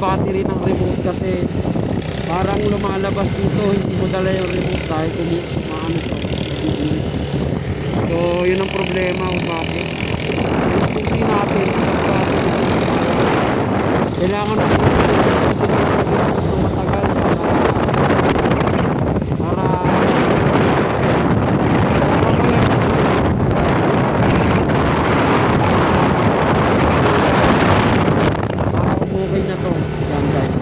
battery ng remote kasi parang lumalabas dito, hindi mo dala yung remote dahil maano to. So yun ang problema kung bakit. Hindi natin kailangan natin matagal para okay na to. Yan guys.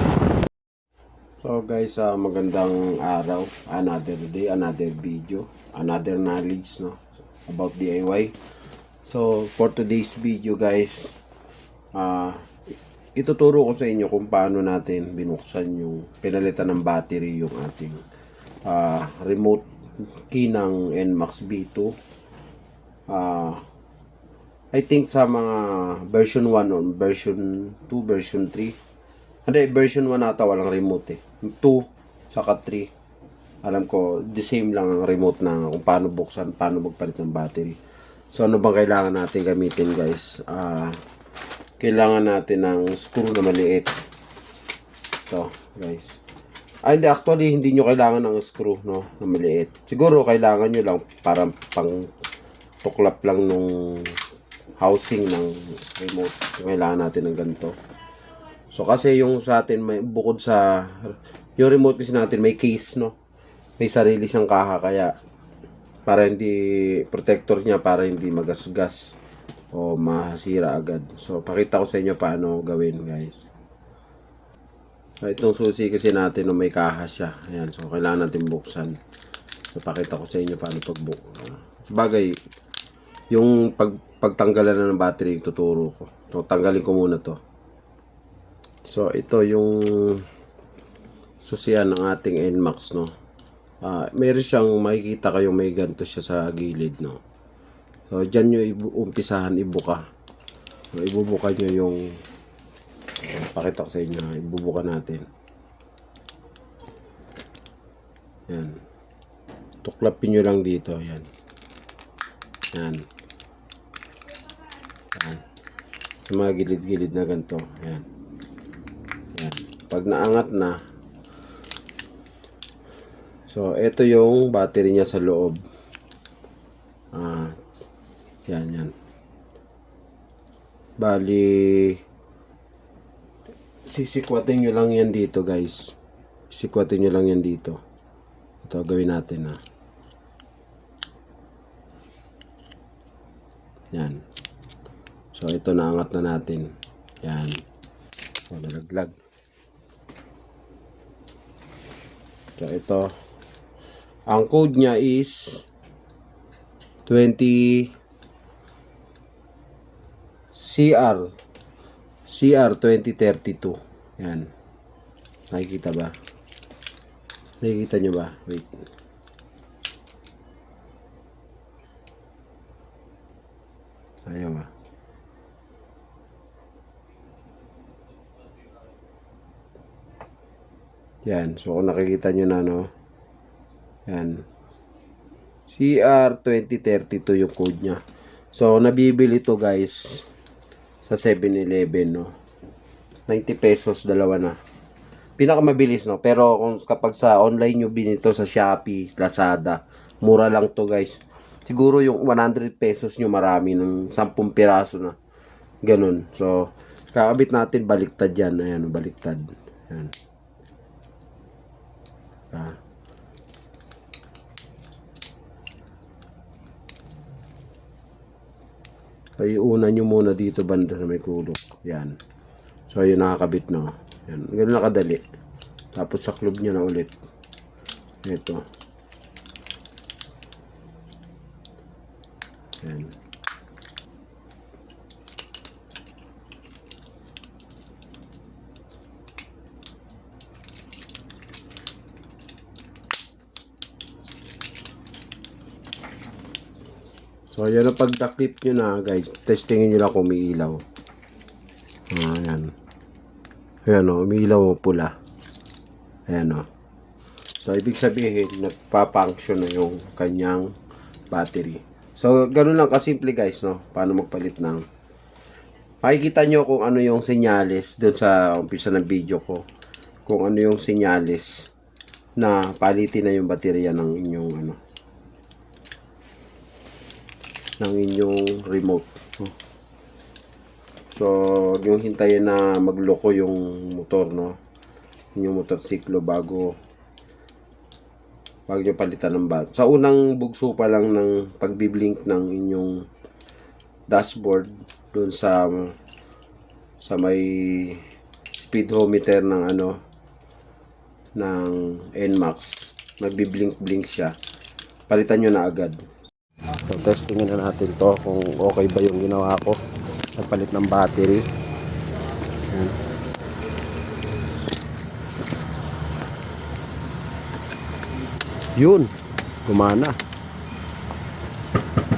So guys, magandang araw, another day, another video, another knowledge about DIY. So for today's video guys, ituturo ko sa inyo kung paano natin binuksan yung pinalitan ng battery yung ating remote key ng NMAX B2. I think sa mga version 1 o version 2, version 3. Hindi, version 1 ata walang remote eh. 2, saka 3. Alam ko, the same lang ang remote na kung paano buksan, paano magpalit ng battery. So, ano bang kailangan natin gamitin guys? Kailangan natin ng screw na maliit. Ito, guys. Hindi, actually, hindi nyo kailangan ng screw, no, na maliit. Siguro, kailangan nyo lang parang pang tuklap lang nung housing ng remote. Kailangan natin ng ganito. So kasi yung sa atin may bukod sa yung remote kasi natin may case, no. May sarili siyang kaha kaya para hindi protector niya para hindi magasgas o masira agad. So pakita ko sa inyo paano gawin, guys. Itong susi kasi natin no, may kaha siya. Ayan, so kailangan natin buksan. So pakita ko sa inyo paano pagbuksan. Bagay yung pagtanggalan na ng battery tuturo ko. So tanggalin ko muna to. So, ito yung susian ng ating NMAX, no. Meron siyang makikita kayong may ganito siya sa gilid, no. So, dyan nyo umpisahan ibuka. So, ibubuka nyo yung pakita ko sa inyo. Ibubuka natin. Yan. Tuklapin nyo lang dito. Yan. Yan. Yan. Sa mga gilid-gilid na ganito. Yan. Yan. Pag naangat na, so ito yung battery niya sa loob. Yan. Bali, sisikwatin nyo lang yan dito guys. Sisikwatin nyo lang yan dito. Ito gawin natin Yan. So ito naangat na natin. Yan. So nalaglag. So ito, ang code niya is 20 CR 2032. Yan. Nakikita ba? Nakikita nyo ba? Wait. Ayaw ba? Yan. So, kung nakikita nyo na, no? Yan. CR 2032 yung code niya. So, nabibili to guys sa 7-Eleven, no? 90 pesos, dalawa na. Pinakamabilis, no? Pero kung kapag sa online nyo binito sa Shopee, Lazada, mura lang to guys. Siguro yung 100 pesos nyo marami ng 10 piraso na. Ganun. So, kakabit natin, baliktad yan. Ayan, baliktad. Ayan. So, iuna nyo muna dito banda sa may kulok. Yan. So, yun nakakabit na. Yan. Ganun nakadali. Tapos, saklob nyo na ulit. Ito. Yan. So, yan ang pagdakip nyo na guys. Testingin nyo lang kung may ilaw. Ayan. Ayan o, umiilaw o pula. Ayan o. So, ibig sabihin, nagpa-function na yung kanyang battery. So, ganun lang kasimple guys, no? Paano magpalit ng makikita nyo kung ano yung senyales doon sa umpisa ng video ko. Kung ano yung senyales na palitin na yung baterya ng inyong ng inyong remote. So, yung hintayin na magloko yung motor, no? Yung motorsiklo bago nyo palitan ng bat. Sa unang bugso pa lang ng pagbiblink ng inyong dashboard dun sa may speedometer ng ng NMAX, nagbi-blink siya, palitan nyo na agad. So testingin na natin to kung okay ba yung ginawa ko, nagpalit ng battery. Ayan. Yun, gumana.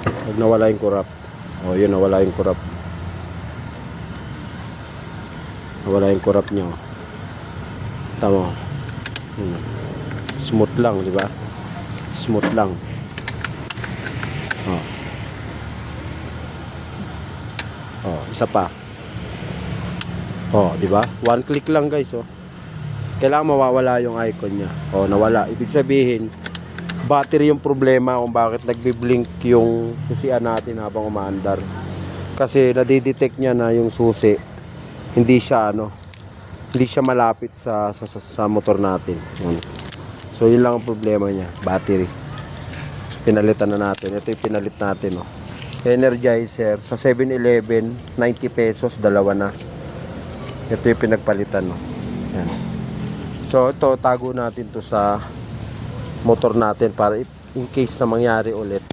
Pag nawala yung kurap, yun, nawala yung kurap. Nawala yung kurap nyo. Tama. Smooth lang, di ba? Smooth lang. Isa pa. Di ba? One click lang, guys, Kailangan mawawala yung icon niya. Nawala. Ibig sabihin, battery yung problema kung bakit nagbi-blink yung susian natin habang umaandar. Kasi nadidetect niya na yung susi hindi siya malapit sa motor natin. So yun lang ang problema niya, battery. So, pinalitan na natin. Ito yung pinalit natin, Energizer sa 7-Eleven, 90 pesos, dalawa na. Ito yung pinagpalitan, Yan. So ito, tago natin to sa motor natin para in case na mangyari ulit,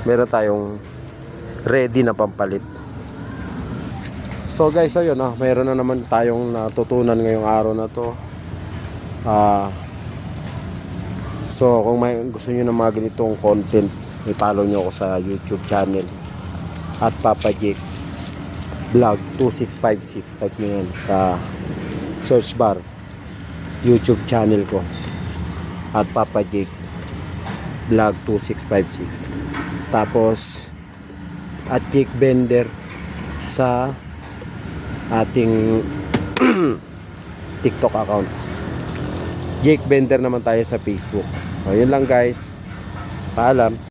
meron tayong ready na pampalit. So guys, ayun, mayroon na naman tayong natutunan ngayong araw na to. So kung may gusto niyo ng mga ganitong content, i-follow niyo ako sa YouTube channel at Papa Jake Vlog 2656. Type niyo yan sa search bar, YouTube channel ko at Papa Jake Vlog 2656. Tapos at Jake Bender sa ating TikTok account. Jake Bender naman tayo sa Facebook. Yun lang, guys. Paalam.